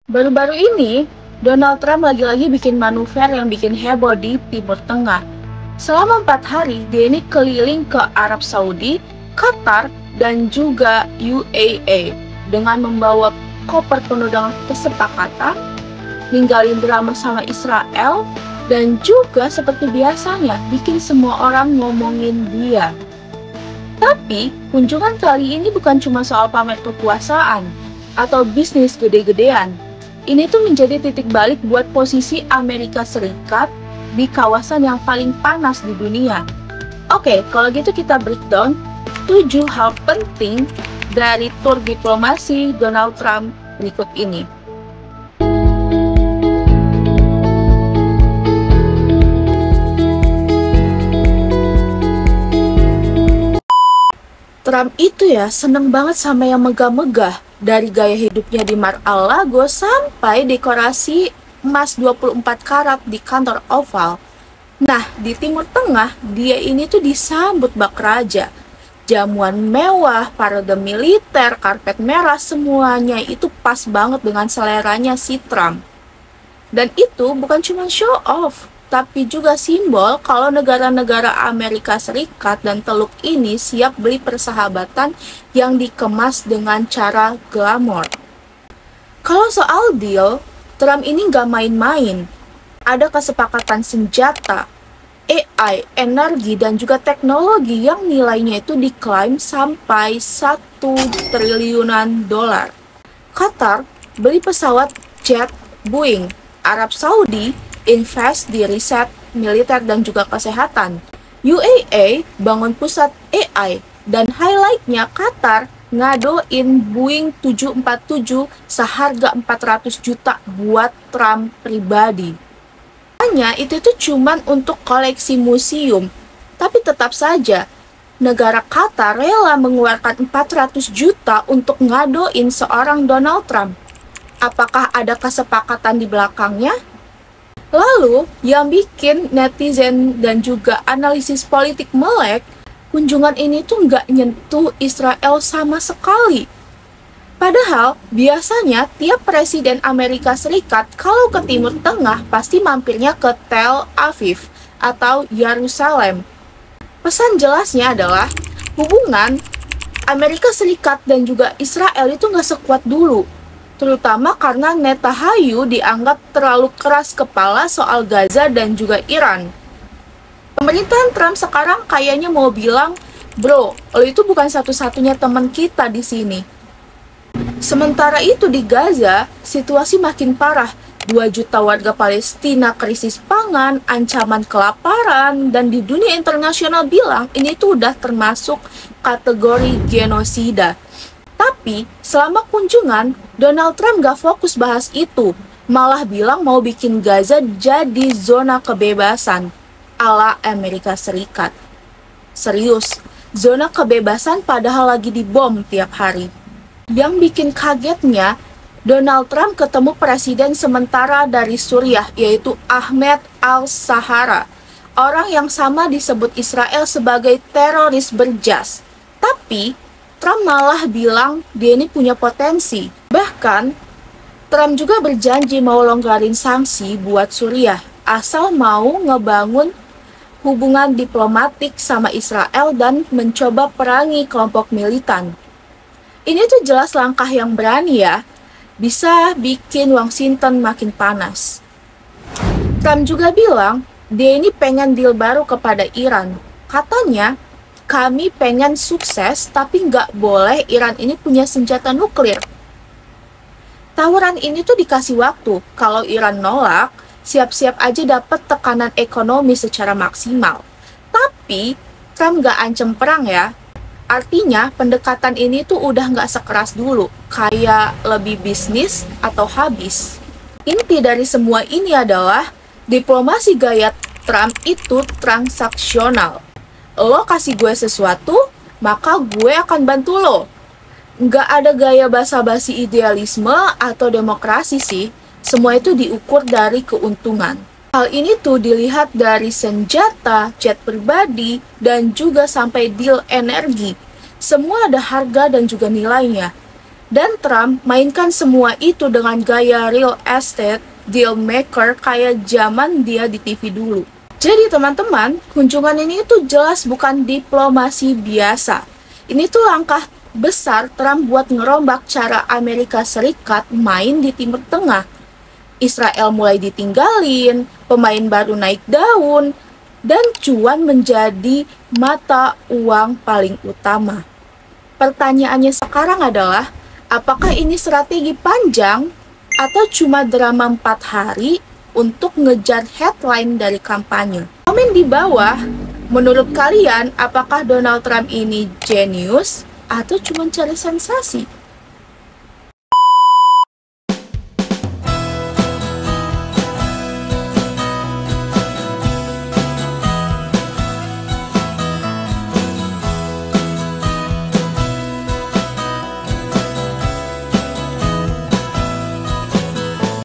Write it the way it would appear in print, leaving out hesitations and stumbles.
Baru-baru ini, Donald Trump lagi-lagi bikin manuver yang bikin heboh di Timur Tengah. Selama 4 hari, dia ini keliling ke Arab Saudi, Qatar, dan juga UAE dengan membawa koper penuh dengan kesepakatan, ninggalin drama sama Israel, dan juga seperti biasanya bikin semua orang ngomongin dia. Tapi, kunjungan kali ini bukan cuma soal pamer kekuasaan atau bisnis gede-gedean. Ini tuh menjadi titik balik buat posisi Amerika Serikat di kawasan yang paling panas di dunia. Oke, kalau gitu kita breakdown 7 hal penting dari tur diplomasi Donald Trump berikut ini. Trump itu ya seneng banget sama yang megah-megah, dari gaya hidupnya di Mar-a-Lago sampai dekorasi emas 24 karat di kantor Oval. Nah, di Timur Tengah, dia ini tuh disambut bak raja. Jamuan mewah, parade militer, karpet merah, semuanya itu pas banget dengan seleranya si Trump. Dan itu bukan cuma show off, tapi juga simbol kalau negara-negara Amerika Serikat dan Teluk ini siap beli persahabatan yang dikemas dengan cara glamor. Kalau soal deal, Trump ini nggak main-main. Ada kesepakatan senjata, AI, energi, dan juga teknologi yang nilainya itu diklaim sampai 1 triliunan dolar. Qatar beli pesawat jet Boeing, Arab Saudi invest di riset, militer, dan juga kesehatan. UAE bangun pusat AI, dan highlightnya Qatar ngadoin Boeing 747 seharga 400 juta buat Trump pribadi. Hanya itu tuh cuman untuk koleksi museum, tapi tetap saja negara Qatar rela mengeluarkan 400 juta untuk ngadoin seorang Donald Trump. Apakah ada kesepakatan di belakangnya? Lalu, yang bikin netizen dan juga analisis politik melek, kunjungan ini tuh nggak nyentuh Israel sama sekali. Padahal, biasanya tiap presiden Amerika Serikat kalau ke Timur Tengah pasti mampirnya ke Tel Aviv atau Yerusalem. Pesan jelasnya adalah, hubungan Amerika Serikat dan juga Israel itu nggak sekuat dulu. Terutama karena Netanyahu dianggap terlalu keras kepala soal Gaza dan juga Iran. Pemerintahan Trump sekarang kayaknya mau bilang, bro, lo itu bukan satu-satunya teman kita di sini. Sementara itu di Gaza, situasi makin parah. 2 juta warga Palestina krisis pangan, ancaman kelaparan, dan di dunia internasional bilang ini tuh udah termasuk kategori genosida. Tapi, selama kunjungan, Donald Trump gak fokus bahas itu, malah bilang mau bikin Gaza jadi zona kebebasan ala Amerika Serikat. Serius, zona kebebasan padahal lagi dibom tiap hari. Yang bikin kagetnya, Donald Trump ketemu presiden sementara dari Suriah, yaitu Ahmed al-Shara, orang yang sama disebut Israel sebagai teroris berjas. Tapi, Trump malah bilang dia ini punya potensi. Bahkan, Trump juga berjanji mau longgarin sanksi buat Suriah, asal mau ngebangun hubungan diplomatik sama Israel dan mencoba perangi kelompok militan. Ini tuh jelas langkah yang berani ya, bisa bikin Washington makin panas. Trump juga bilang, dia ini pengen deal baru kepada Iran. Katanya, kami pengen sukses, tapi nggak boleh Iran ini punya senjata nuklir. Tawaran ini tuh dikasih waktu. Kalau Iran nolak, siap-siap aja dapat tekanan ekonomi secara maksimal. Tapi, Trump nggak ancam perang ya. Artinya, pendekatan ini tuh udah nggak sekeras dulu. Kayak lebih bisnis atau habis. Inti dari semua ini adalah, diplomasi gaya Trump itu transaksional. Lo kasih gue sesuatu, maka gue akan bantu lo. Nggak ada gaya basa-basi idealisme atau demokrasi sih. Semua itu diukur dari keuntungan. Hal ini tuh dilihat dari senjata, jet pribadi, dan juga sampai deal energi. Semua ada harga dan juga nilainya. Dan Trump mainkan semua itu dengan gaya real estate deal maker kayak zaman dia di TV dulu. Jadi teman-teman, kunjungan ini tuh jelas bukan diplomasi biasa. Ini tuh langkah besar Trump buat ngerombak cara Amerika Serikat main di Timur Tengah. Israel mulai ditinggalin, pemain baru naik daun, dan cuan menjadi mata uang paling utama. Pertanyaannya sekarang adalah, apakah ini strategi panjang atau cuma drama 4 hari untuk ngejar headline dari kampanye? Komen di bawah, menurut kalian apakah Donald Trump ini jenius atau cuma cari sensasi?